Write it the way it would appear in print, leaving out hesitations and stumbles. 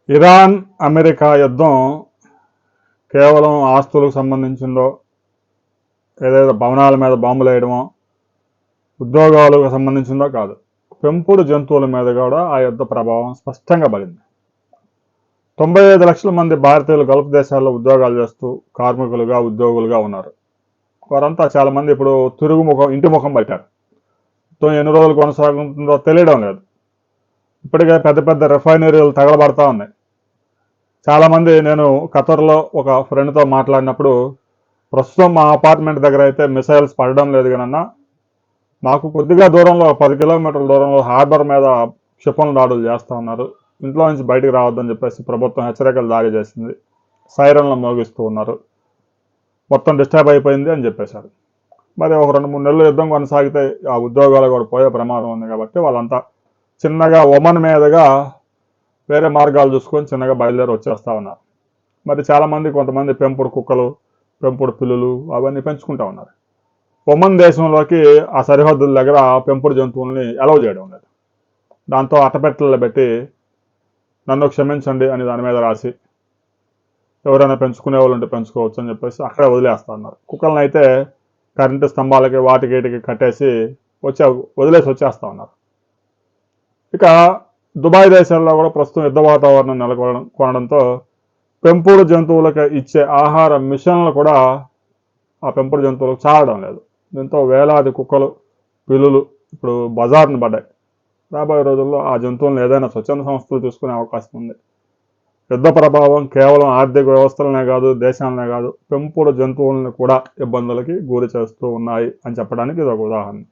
Iran America యుద్ధం కేవలం ఆస్తులకు సంబంధించిందో, ఏదైతే భవనాల మీద బాంబులు వేయడమో, ఉద్యోగాలకు సంబంధించిందో కాదు. పెంపుడు జంతువుల మీద కూడా ఆ యుద్ధ ప్రభావం స్పష్టంగా పడింది. 95 లక్షల మంది భారతీయులు గల్ఫ్ దేశాల్లో ఉద్యోగాలు చేస్తూ కార్మికులుగా, ఉద్యోగులుగా ఉన్నారు. వారంతా చాలా మంది ఇప్పుడు ఇంటి ముఖం పట్టారు. ఎన్ని రోజులు కొనసాగుతుందో తెలియడం లేదు. ఇప్పటికే పెద్ద పెద్ద రిఫైనరీలు తగలబడతా ఉన్నాయి. చాలామంది, నేను ఖతర్లో ఒక ఫ్రెండ్తో మాట్లాడినప్పుడు, ప్రస్తుతం మా అపార్ట్మెంట్ దగ్గర అయితే మిసైల్స్ పడడం లేదు కానన్నా, మాకు కొద్దిగా దూరంలో 10 కిలోమీటర్ల దూరంలో హార్బర్ మీద క్షిపణుల దాడులు చేస్తూ ఉన్నారు. ఇంట్లో నుంచి బయటికి రావద్దని చెప్పేసి ప్రభుత్వం హెచ్చరికలు జారీ చేసింది. సైరన్లు మోగిస్తూ ఉన్నారు. మొత్తం డిస్టర్బ్ అయిపోయింది అని చెప్పేశారు. మరి ఒక 2-3 నెలలు యుద్ధం కొనసాగితే ఆ ఉద్యోగాలు కూడా పోయే ప్రమాదం ఉంది. కాబట్టి వాళ్ళంతా చిన్నగా ఒమన్ మీదుగా వేరే మార్గాలు చూసుకొని చిన్నగా బయలుదేరి వచ్చేస్తూ ఉన్నారు. మరి చాలామంది, కొంతమంది పెంపుడు కుక్కలు, పెంపుడు పిల్లులు అవన్నీ పెంచుకుంటూ ఉన్నారు. ఒమన్ దేశంలోకి ఆ సరిహద్దుల దగ్గర పెంపుడు జంతువుల్ని అలౌ చేయడం లేదు. దాంతో అట్టపెట్టెల్లో పెట్టి నన్ను క్షమించండి అని దాని మీద రాసి, ఎవరైనా పెంచుకునే వాళ్ళు ఉంటే పెంచుకోవచ్చు అని చెప్పేసి అక్కడే వదిలేస్తూ ఉన్నారు. కుక్కలను అయితే కరెంటు స్తంభాలకి వాటికి కట్టేసి వదిలేసి వచ్చేస్తూ ఉన్నారు. ఇక దుబాయ్ దేశాల్లో కూడా ప్రస్తుతం యుద్ధ వాతావరణం నెలకొనడంతో పెంపుడు జంతువులకు ఇచ్చే ఆహార మిషన్లు కూడా ఆ పెంపుడు జంతువులకు చాలడం లేదు. దీంతో వేలాది కుక్కలు, పిల్లులు ఇప్పుడు బజార్ను పడ్డాయి. రాబోయే రోజుల్లో ఆ జంతువులను ఏదైనా స్వచ్ఛంద సంస్థలు తీసుకునే అవకాశం ఉంది. యుద్ధ ప్రభావం కేవలం ఆర్థిక వ్యవస్థలనే కాదు, దేశాలనే కాదు, పెంపుడు జంతువులను కూడా ఇబ్బందులకి గురి చేస్తూ ఉన్నాయి అని చెప్పడానికి ఇది ఒక ఉదాహరణ.